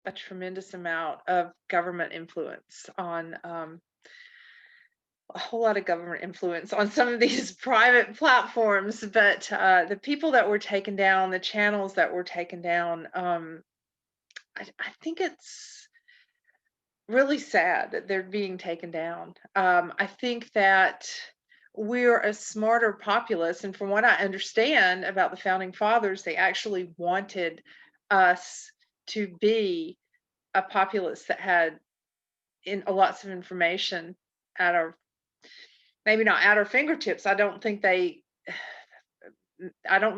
a tremendous amount of government influence on a whole lot of government influence on some of these private platforms, but the people that were taken down, the channels that were taken down, I think it's really sad that they're being taken down. I think that we're a smarter populace, and from what I understand about the founding fathers, they actually wanted us to be a populace that had in lots of information at our maybe not at our fingertips. I don't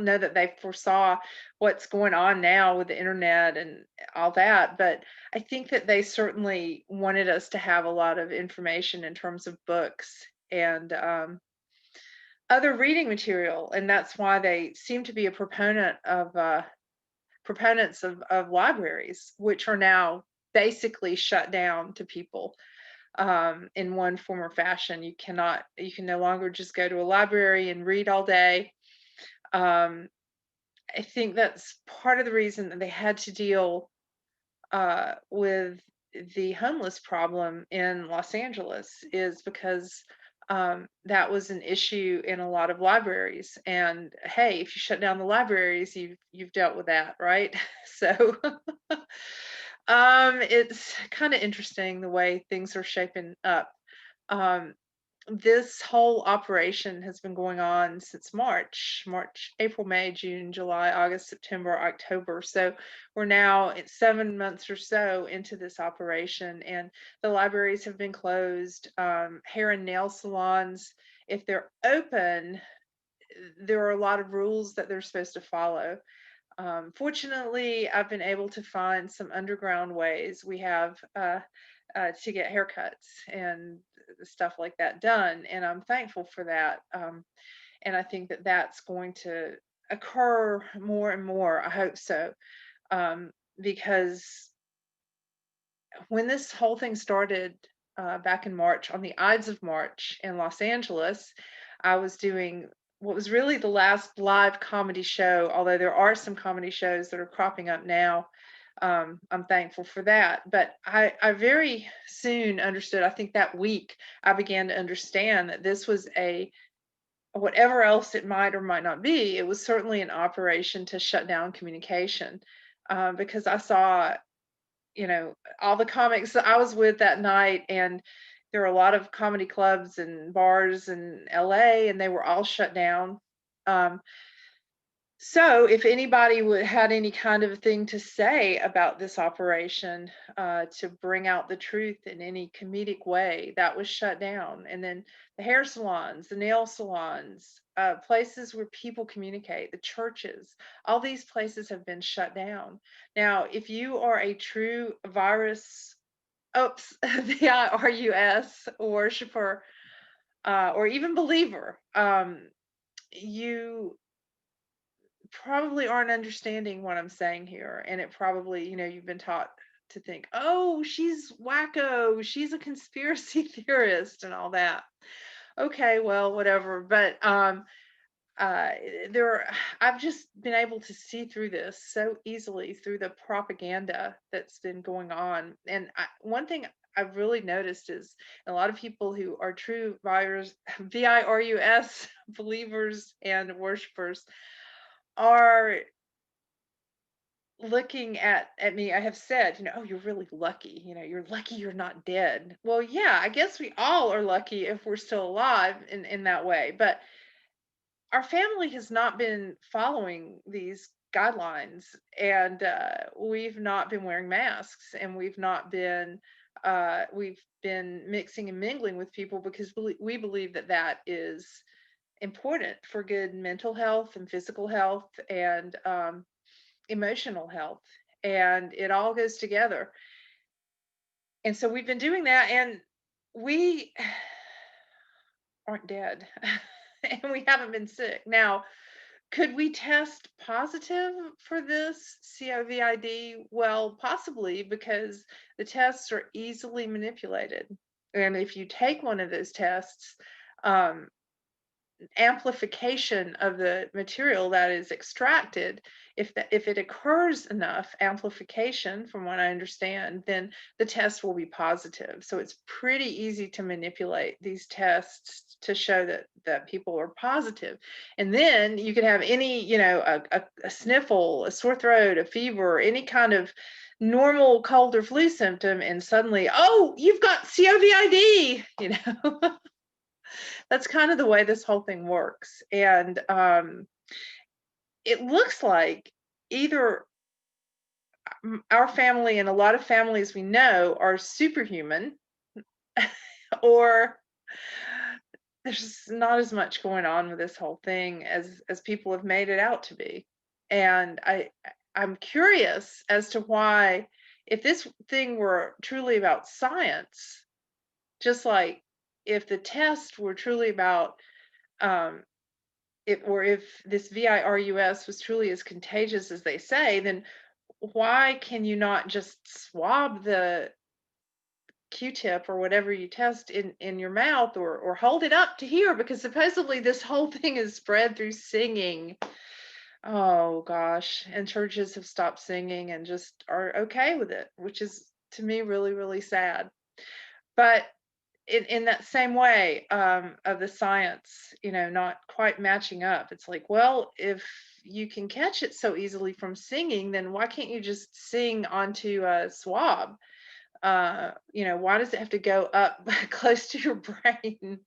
know that they foresaw what's going on now with the internet and all that, but I think that they certainly wanted us to have a lot of information in terms of books and other reading material, and that's why they seem to be a proponents of libraries, which are now basically shut down to people in one form or fashion. You can no longer just go to a library and read all day. Um, I think that's part of the reason that they had to deal with the homeless problem in Los Angeles is because that was an issue in a lot of libraries. And hey, if you shut down the libraries, you've dealt with that, right? So it's kind of interesting the way things are shaping up. Um, this whole operation has been going on since March, April, May, June, July, August, September, October. So we're now at 7 months or so into this operation, and the libraries have been closed. Hair and nail salons, if they're open, there are a lot of rules that they're supposed to follow. Fortunately, I've been able to find some underground ways. We have to get haircuts and stuff like that done, and I'm thankful for that. And I think that that's going to occur more and more. I hope so, because when this whole thing started back in March, on the Ides of March in Los Angeles, I was doing what was really the last live comedy show, although there are some comedy shows that are cropping up now. I'm thankful for that. But I very soon understood, I think that week, I began to understand that this was whatever else it might or might not be, it was certainly an operation to shut down communication. Because I saw all the comics that I was with that night, and there were a lot of comedy clubs and bars in LA, and they were all shut down. Um, so if anybody had any kind of thing to say about this operation, to bring out the truth in any comedic way, that was shut down. And then the hair salons, the nail salons, places where people communicate, the churches, all these places have been shut down. Now, if you are a true virus, oops, VIRUS worshiper, or even believer, you probably aren't understanding what I'm saying here. And it probably, you've been taught to think, oh, she's wacko, she's a conspiracy theorist and all that. Okay, well, whatever. But uh I've just been able to see through this so easily through the propaganda that's been going on. And one thing I've really noticed is a lot of people who are true virus believers and worshipers are looking at me. I have said, oh, you're really lucky. You're lucky you're not dead. Well, yeah, I guess we all are lucky if we're still alive in that way. But our family has not been following these guidelines, and we've not been wearing masks, and we've been mixing and mingling with people because we believe that that is important for good mental health and physical health and emotional health, and it all goes together. And so we've been doing that, and we aren't dead and we haven't been sick. Now, could we test positive for this COVID? Well, possibly, because the tests are easily manipulated. And if you take one of those tests, um, amplification of the material that is extracted if it occurs enough amplification, from what I understand, then the test will be positive. So it's pretty easy to manipulate these tests to show that people are positive. And then you could have any, a sniffle, a sore throat, a fever, any kind of normal cold or flu symptom, and suddenly, oh, you've got COVID, That's kind of the way this whole thing works. And it looks like either our family and a lot of families we know are superhuman, or there's not as much going on with this whole thing as people have made it out to be. And I'm curious as to why, if this thing were truly about science, just like if the test were truly about if this virus was truly as contagious as they say, then why can you not just swab the Q-tip or whatever you test in your mouth, or hold it up to here, because supposedly this whole thing is spread through singing. Oh gosh, and churches have stopped singing and just are okay with it, which is to me really, really sad. But in that same way, of the science, not quite matching up. It's like, well, if you can catch it so easily from singing, then why can't you just sing onto a swab? Why does it have to go up close to your brain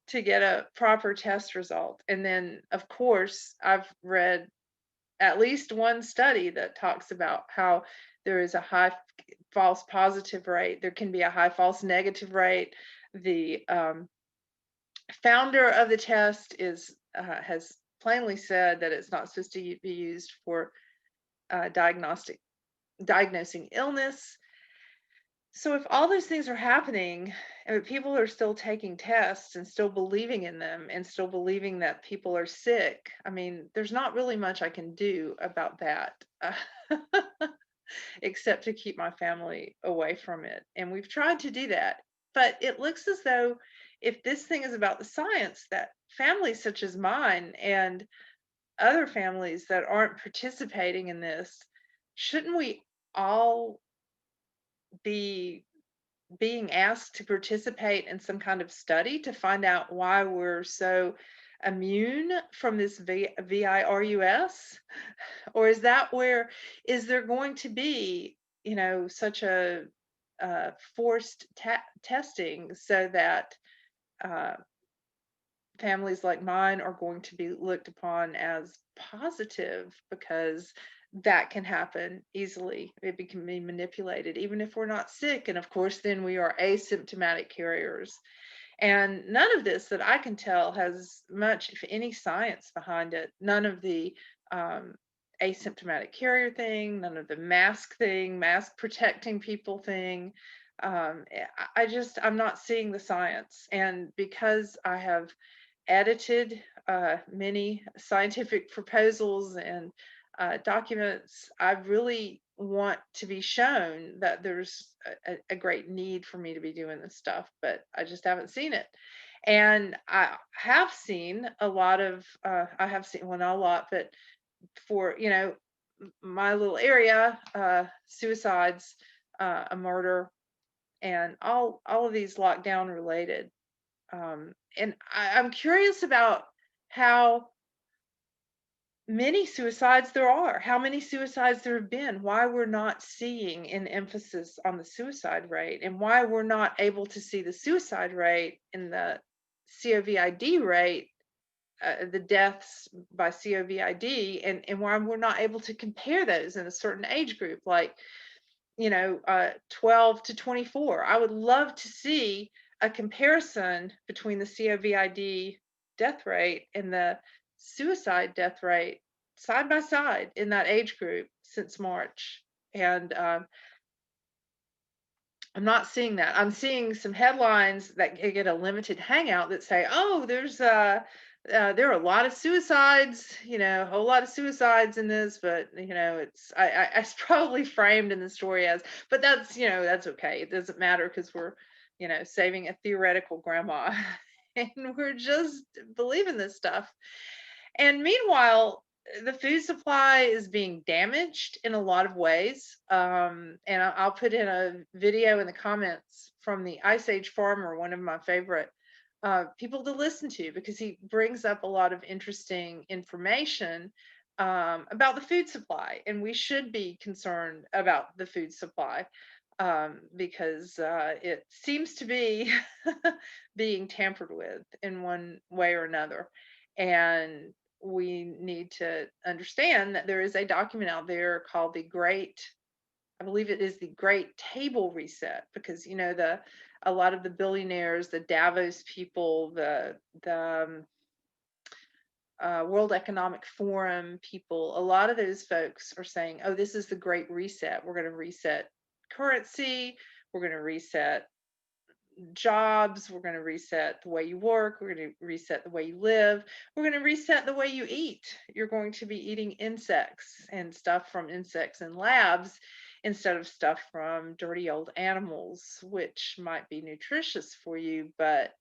to get a proper test result? And then, of course, I've read at least one study that talks about how there is a high false positive rate. There can be a high false negative rate. The founder of the test has plainly said that it's not supposed to be used for diagnosing illness. So if all those things are happening, and people are still taking tests and still believing in them and still believing that people are sick, I mean, there's not really much I can do about that, except to keep my family away from it. And we've tried to do that. But it looks as though, if this thing is about the science, that families such as mine and other families that aren't participating in this, shouldn't we all be being asked to participate in some kind of study to find out why we're so immune from this virus? Or is there going to be, such a forced testing, so that families like mine are going to be looked upon as positive, because that can happen easily. It can be manipulated, even if we're not sick. And of course, then we are asymptomatic carriers. And none of this, that I can tell, has much, if any, science behind it. None of the asymptomatic carrier thing, none of the mask thing, mask protecting people thing. I'm not seeing the science. And because I have edited many scientific proposals and documents, I really want to be shown that there's a great need for me to be doing this stuff, but I just haven't seen it. And I have seen a lot of, well, not a lot, but for, my little area, suicides, a murder, and all of these lockdown related. And I'm curious about how many suicides there are, how many suicides there have been, why we're not seeing an emphasis on the suicide rate, and why we're not able to see the suicide rate and the COVID rate, the deaths by COVID, and why we're not able to compare those in a certain age group, like 12 to 24. I would love to see a comparison between the COVID death rate and the suicide death rate side by side in that age group since March. And I'm not seeing that. I'm seeing some headlines that get a limited hangout that say, oh, there are a lot of suicides, a whole lot of suicides in this, but it's probably framed in the story as, but that's okay. It doesn't matter, because we're, saving a theoretical grandma and we're just believing this stuff. And meanwhile, the food supply is being damaged in a lot of ways. And I'll put in a video in the comments from the Ice Age farmer, one of my favorite people to listen to, because he brings up a lot of interesting information about the food supply, and we should be concerned about the food supply because it seems to be being tampered with in one way or another. And we need to understand that there is a document out there called the Great, I believe it is the Great Table Reset, because a lot of the billionaires, the Davos people, the World Economic Forum people, a lot of those folks are saying, "Oh, this is the Great Reset. We're going to reset currency. We're going to reset jobs. We're going to reset the way you work. We're going to reset the way you live. We're going to reset the way you eat. You're going to be eating insects and stuff from insects in labs instead of stuff from dirty old animals, which might be nutritious for you, but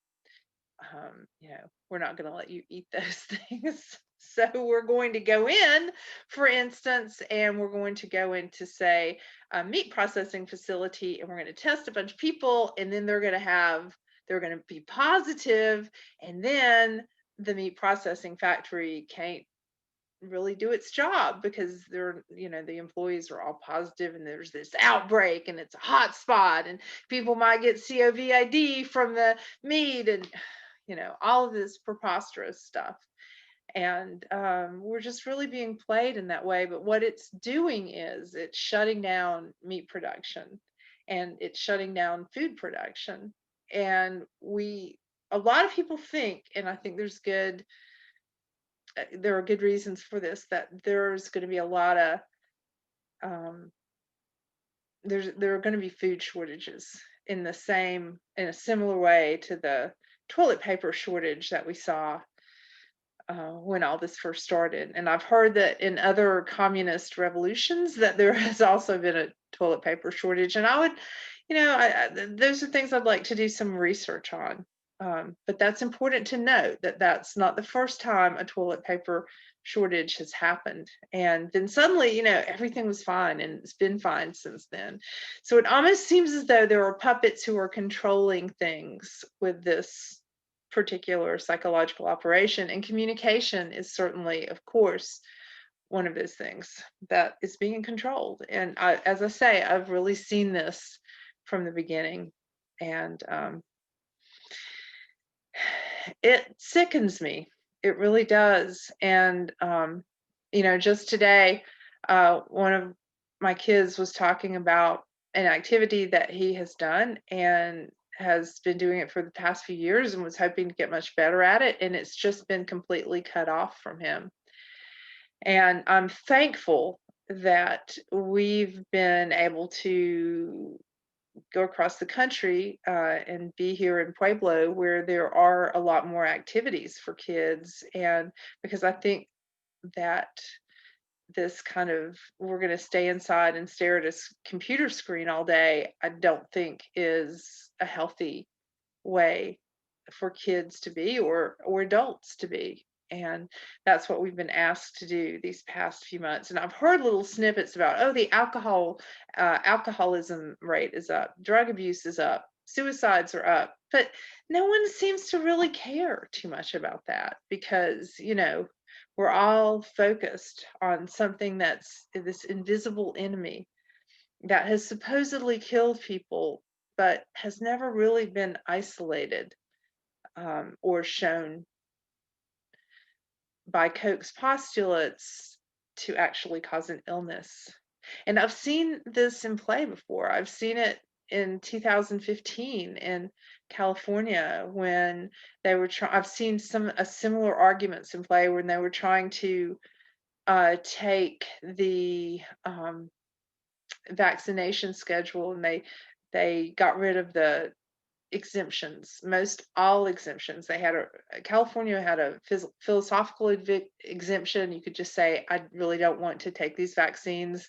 we're not going to let you eat those things." So we're going to go in, for instance, and we're going to go into, say, a meat processing facility, and we're going to test a bunch of people, and then they're going to be positive, and then the meat processing factory can't really do its job because the employees are all positive, and there's this outbreak, and it's a hot spot, and people might get COVID from the meat, and all of this preposterous stuff. And we're just really being played in that way. But what it's doing is it's shutting down meat production, and it's shutting down food production. And a lot of people think, and I think there are good reasons for this, that there's going to be a lot of um, there are going to be food shortages in a similar way to the toilet paper shortage that we saw when all this first started. And I've heard that in other communist revolutions that there has also been a toilet paper shortage. And I would, those are things I'd like to do some research on. But that's important to note, that that's not the first time a toilet paper shortage has happened. And then suddenly, everything was fine, and it's been fine since then. So it almost seems as though there are puppets who are controlling things with this particular psychological operation, and communication is certainly, of course, one of those things that is being controlled. And as I say, I've really seen this from the beginning, and it sickens me. It really does. And just today, one of my kids was talking about an activity that he has done, and has been doing it for the past few years, and was hoping to get much better at it, and it's just been completely cut off from him. And I'm thankful that we've been able to go across the country and be here in Pueblo, where there are a lot more activities for kids. And because I think that this kind of, we're going to stay inside and stare at a computer screen all day, I don't think is a healthy way for kids to be, or adults to be. And that's what we've been asked to do these past few months. And I've heard little snippets about, oh, the alcoholism rate is up, drug abuse is up, suicides are up, but no one seems to really care too much about that, because we're all focused on something that's this invisible enemy that has supposedly killed people, but has never really been isolated or shown by Koch's postulates to actually cause an illness. And I've seen this in play before. I've seen it in 2015 in California, when they were I've seen a similar arguments in play when they were trying to take the vaccination schedule, and they got rid of the exemptions, most all exemptions. California had a philosophical exemption. You could just say, I really don't want to take these vaccines.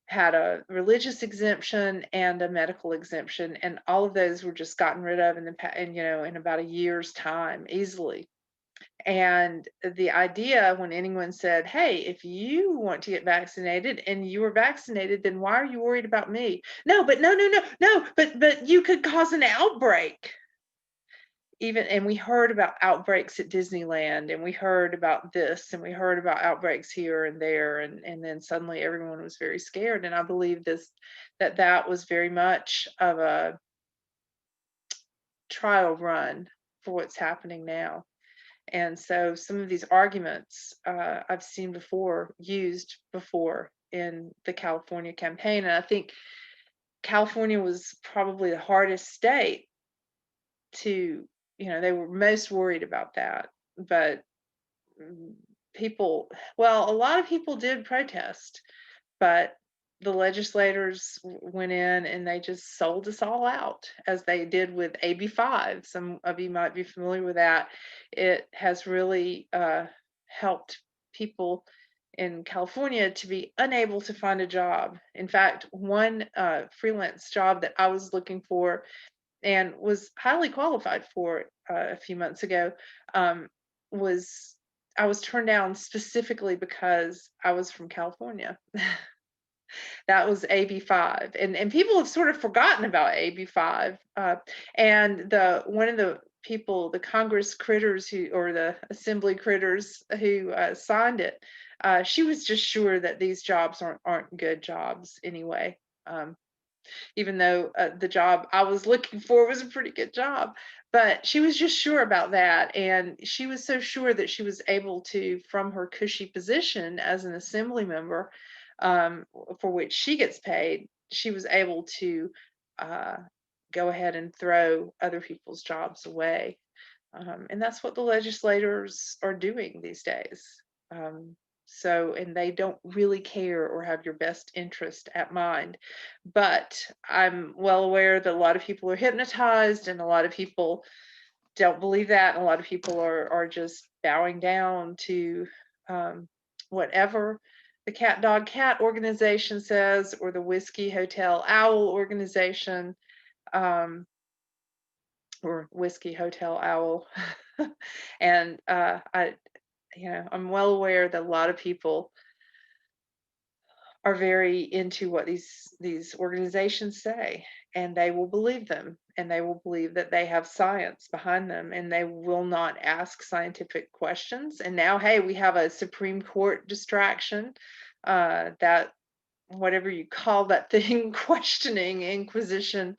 Had a religious exemption and a medical exemption, and all of those were just gotten rid of in about a year's time, easily. And the idea, when anyone said, "Hey, if you want to get vaccinated and you were vaccinated, then why are you worried about me?" No, but no, no, no, no, but you could cause an outbreak. Even, and we heard about outbreaks at Disneyland, and we heard about this, and we heard about outbreaks here and there, and then suddenly everyone was very scared. And I believe that was very much of a trial run for what's happening now. And so some of these arguments I've seen before, used before in the California campaign. And I think California was probably the hardest state to, they were most worried about that. But mm, people, well, a lot of people did protest, but the legislators went in and they just sold us all out, as they did with AB 5. Some of you might be familiar with that. It has really helped people in California to be unable to find a job. In fact, one freelance job that I was looking for and was highly qualified for a few months ago, um, was I was turned down specifically because I was from California. That was AB 5, and people have sort of forgotten about AB 5. And the one of the people, the Congress critters who, or the Assembly critters who signed it, she was just sure that these jobs aren't good jobs anyway. Even though the job I was looking for was a pretty good job. But she was just sure about that. And she was so sure that she was able to, from her cushy position as an assembly member, um, for which she gets paid, she was able to uh, go ahead and throw other people's jobs away. And that's what the legislators are doing these days. Um, and they don't really care or have your best interest at mind. But I'm well aware that a lot of people are hypnotized, and a lot of people don't believe that. And a lot of people are just bowing down to um, whatever the Cat Dog Cat organization says, or the Whiskey Hotel Owl organization, um, or Whiskey Hotel Owl. And I'm well aware that a lot of people are very into what these organizations say, and they will believe them, and they will believe that they have science behind them, and they will not ask scientific questions. And now, hey, we have a Supreme Court distraction, that, whatever you call that thing, questioning inquisition.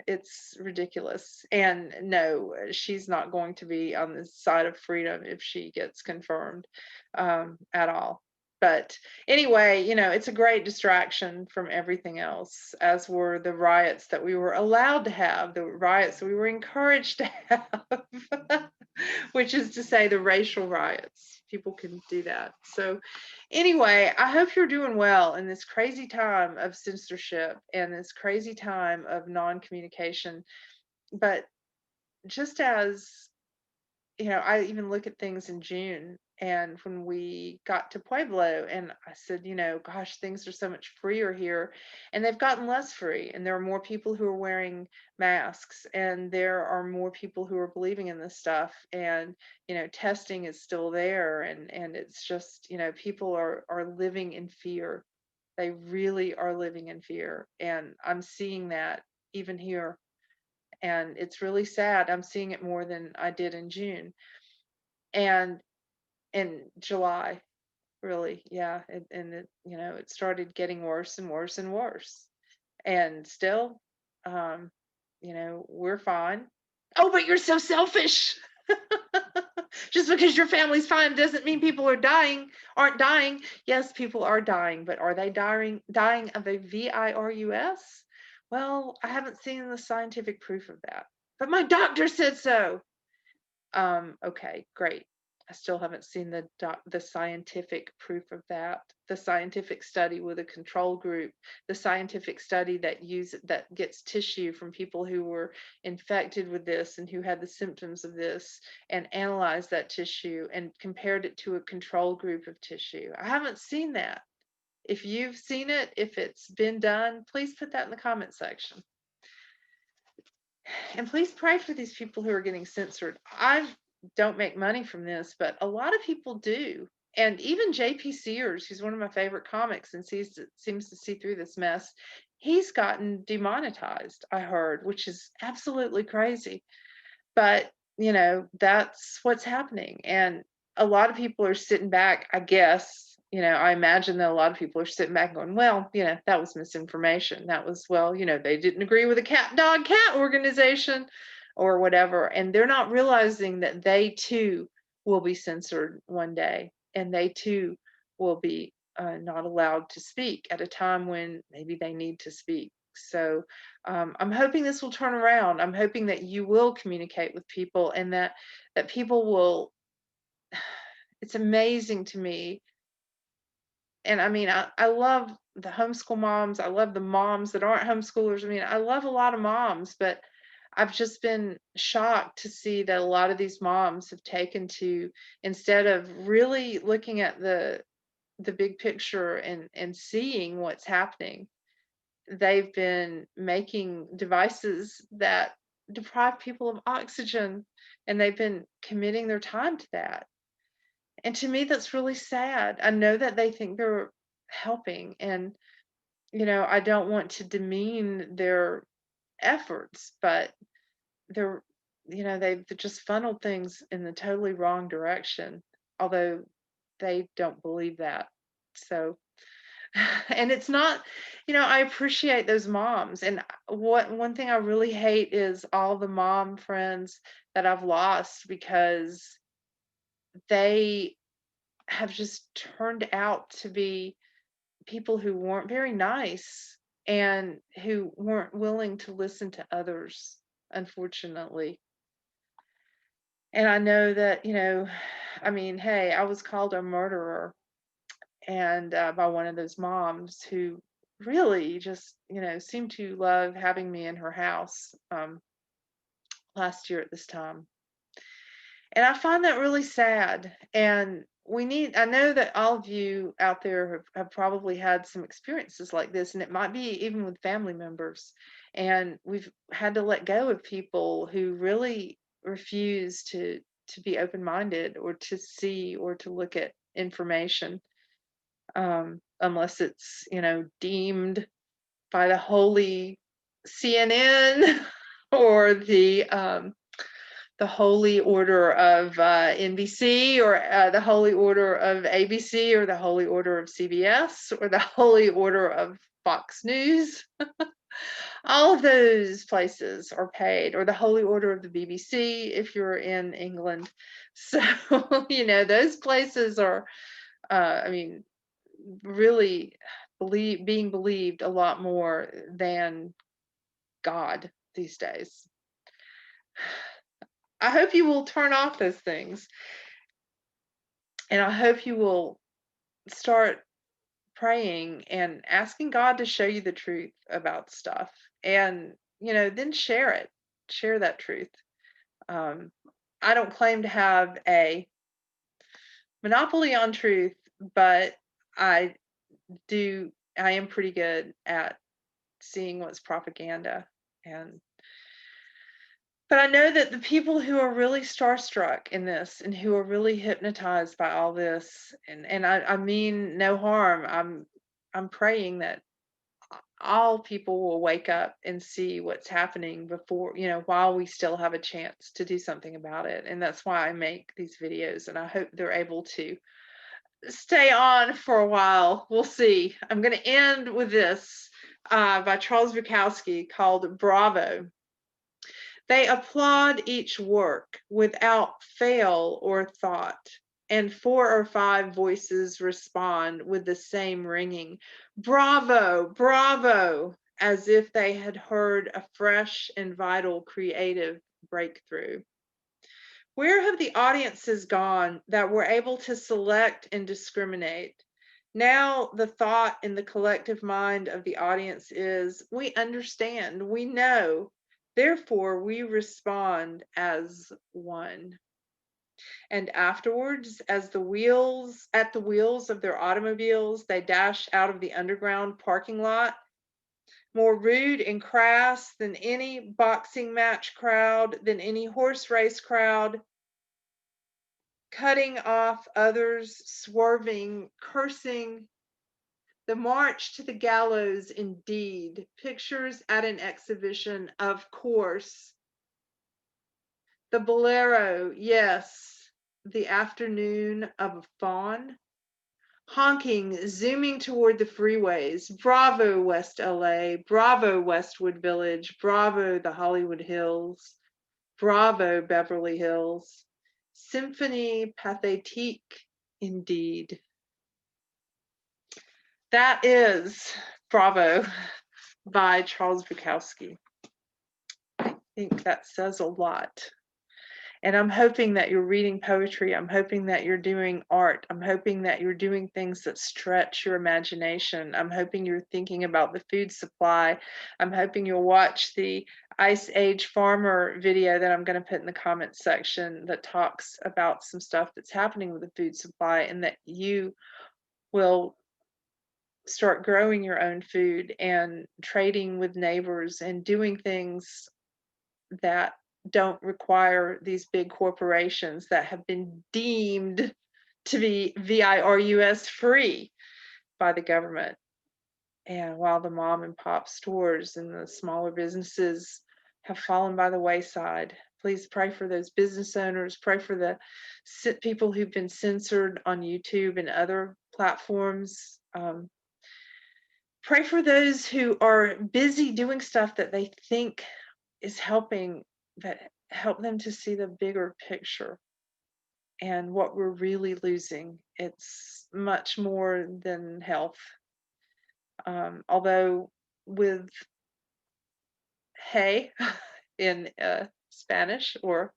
It's ridiculous. And no, she's not going to be on the side of freedom if she gets confirmed, at all. But anyway, it's a great distraction from everything else, as were the riots that we were allowed to have, the riots that we were encouraged to have, which is to say the racial riots. People can do that. So anyway, I hope you're doing well in this crazy time of censorship and this crazy time of non-communication. But just as, I even look at things in June, and when we got to Pueblo, and I said, gosh, things are so much freer here. And they've gotten less free. And there are more people who are wearing masks, and there are more people who are believing in this stuff. And, testing is still there. And it's just, people are living in fear. They really are living in fear. And I'm seeing that even here. And it's really sad. I'm seeing it more than I did in June and in July, really. Yeah. And it started getting worse and worse and worse. And still, um, we're fine. Oh, but you're so selfish. Just because your family's fine doesn't mean people aren't dying. Yes, people are dying, but are they dying of a virus? Well, I haven't seen the scientific proof of that. But my doctor said so. Okay, great. I still haven't seen the scientific proof of that. The scientific study with a control group, the scientific study that gets tissue from people who were infected with this and who had the symptoms of this, and analyzed that tissue and compared it to a control group of tissue. I haven't seen that. If you've seen it, if it's been done, please put that in the comment section. And please pray for these people who are getting censored. don't make money from this, but a lot of people do. And even JP Sears, who's one of my favorite comics and seems to see through this mess, he's gotten demonetized, I heard, which is absolutely crazy. But, that's what's happening. And a lot of people are sitting back, I guess. I imagine that a lot of people are sitting back and going, well, that was misinformation. That was, well, they didn't agree with the cat organization or whatever. And they're not realizing that they too will be censored one day, and they too will be not allowed to speak at a time when maybe they need to speak. So I'm hoping this will turn around. I'm hoping that you will communicate with people, and that people will. It's amazing to me, and I mean, I love the homeschool moms. I love the moms that aren't homeschoolers. I mean, I love a lot of moms, but I've just been shocked to see that a lot of these moms have taken to, instead of really looking at the big picture and seeing what's happening, they've been making devices that deprive people of oxygen, and they've been committing their time to that. And to me, that's really sad. I know that they think they're helping, and I don't want to demean their efforts, but they're they've just funneled things in the totally wrong direction, although they don't believe that. So and it's not, I appreciate those moms. And what one thing I really hate is all the mom friends that I've lost because they have just turned out to be people who weren't very nice and who weren't willing to listen to others, unfortunately. And I know that, I mean, hey, I was called a murderer, and by one of those moms who really just seemed to love having me in her house last year at this time. And I find that really sad. And I know that all of you out there have probably had some experiences like this, and it might be even with family members. And we've had to let go of people who really refuse to be open-minded or to see or to look at information, unless it's deemed by the holy CNN or the holy order of NBC, or the holy order of ABC, or the holy order of CBS, or the holy order of Fox News. All of those places are paid, or the holy order of the BBC if you're in England. So, those places are, I mean, really being believed a lot more than God these days. I hope you will turn off those things, and I hope you will start praying and asking God to show you the truth about stuff, and then share that truth. um, I don't claim to have a monopoly on truth, but I I am pretty good at seeing what's propaganda. And but I know that the people who are really starstruck in this and who are really hypnotized by all this, and I mean no harm. I'm praying that all people will wake up and see what's happening before, while we still have a chance to do something about it. And that's why I make these videos, and I hope they're able to stay on for a while. We'll see. I'm going to end with this by Charles Bukowski, called Bravo. They applaud each work without fail or thought, and 4 or 5 voices respond with the same ringing, bravo, bravo, as if they had heard a fresh and vital creative breakthrough. Where have the audiences gone that were able to select and discriminate? Now, the thought in the collective mind of the audience is, we understand, we know, therefore we respond as one. And afterwards, as at the wheels of their automobiles, they dash out of the underground parking lot, more rude and crass than any boxing match crowd, than any horse race crowd, cutting off others, swerving, cursing, the march to the gallows, indeed. Pictures at an exhibition, of course. The bolero, yes. The afternoon of a fawn. Honking, zooming toward the freeways. Bravo, West LA. Bravo, Westwood Village. Bravo, the Hollywood Hills. Bravo, Beverly Hills. Symphonie pathétique, indeed. That is Bravo by Charles Bukowski. I think that says a lot. And I'm hoping that you're reading poetry. I'm hoping that you're doing art. I'm hoping that you're doing things that stretch your imagination. I'm hoping you're thinking about the food supply. I'm hoping you'll watch the Ice Age Farmer video that I'm going to put in the comments section that talks about some stuff that's happening with the food supply, and that you will start growing your own food and trading with neighbors and doing things that don't require these big corporations that have been deemed to be virus free by the government. And while the mom and pop stores and the smaller businesses have fallen by the wayside, please pray for those business owners. Pray for the people who've been censored on YouTube and other platforms. Pray for those who are busy doing stuff that they think is helping, that help them to see the bigger picture and what we're really losing. It's much more than health. Although with hey in Spanish, or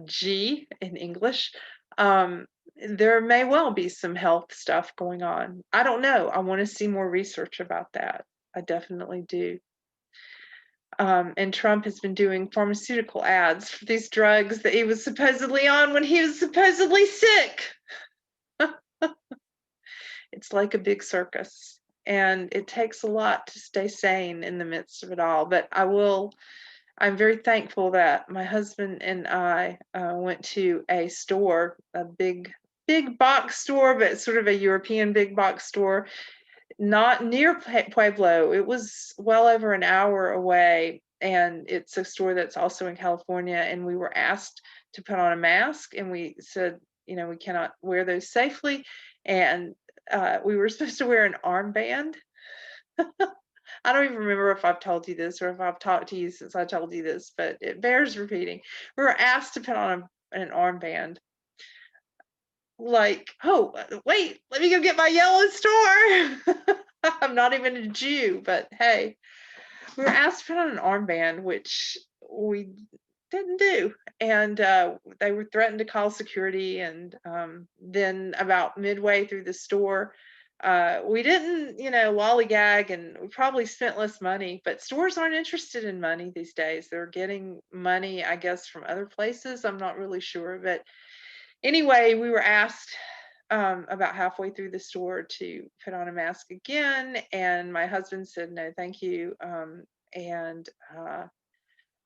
G in English, there may well be some health stuff going on. I don't know. I want to see more research about that. I definitely do. And Trump has been doing pharmaceutical ads for these drugs that he was supposedly on when he was supposedly sick. It's like a big circus, and it takes a lot to stay sane in the midst of it all. But I'm very thankful that my husband and I went to a store, a big box store, but sort of a European big box store, not near Pueblo. It was well over an hour away, and it's a store that's also in California. And we were asked to put on a mask, and we said, we cannot wear those safely. And we were supposed to wear an armband. I don't even remember if I've told you this or if I've talked to you since I told you this, but it bears repeating. We were asked to put on an armband. Like, oh, wait, let me go get my yellow star. I'm not even a Jew, but hey, we were asked to put on an armband, which we didn't do. And they were threatened to call security. And then about midway through the store, we didn't, lollygag, and we probably spent less money, but stores aren't interested in money these days. They're getting money, I guess, from other places. I'm not really sure. But anyway, we were asked about halfway through the store to put on a mask again. And my husband said, no, thank you. And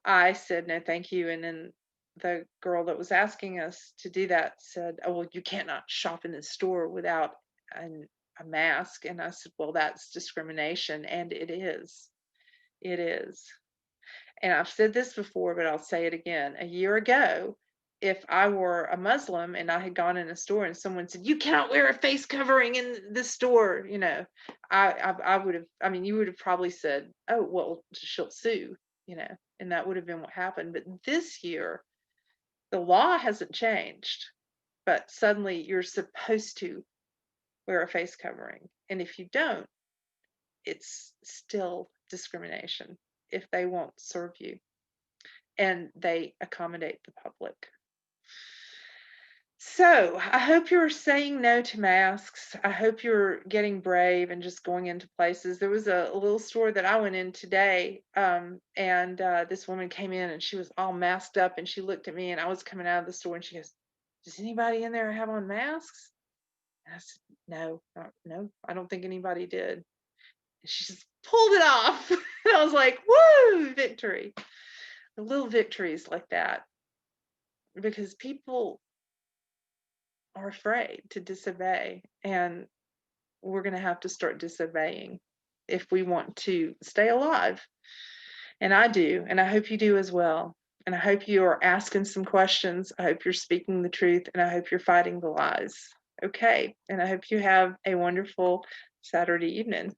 I said, no, thank you. And then the girl that was asking us to do that said, oh, well, you cannot shop in this store without a mask. And I said, well, that's discrimination. And it is. It is. And I've said this before, but I'll say it again. A year ago, if I were a Muslim and I had gone in a store and someone said, you cannot wear a face covering in this store, I would have, you would have probably said, oh, well, she'll sue, and that would have been what happened. But this year, the law hasn't changed, but suddenly you're supposed to wear a face covering. And if you don't, it's still discrimination if they won't serve you and they accommodate the public. So I hope you're saying no to masks. I hope you're getting brave and just going into places. There was a little store that I went in today, and this woman came in and she was all masked up, and she looked at me, and I was coming out of the store, and she goes, does anybody in there have on masks? And I said, no, I don't think anybody did. And she just pulled it off. And I was like, woo, victory. The little victories like that. Because people are afraid to disobey, and we're going to have to start disobeying if we want to stay alive. And I do, and I hope you do as well. And I hope you are asking some questions. I hope you're speaking the truth, and I hope you're fighting the lies. Okay. And I hope you have a wonderful Saturday evening.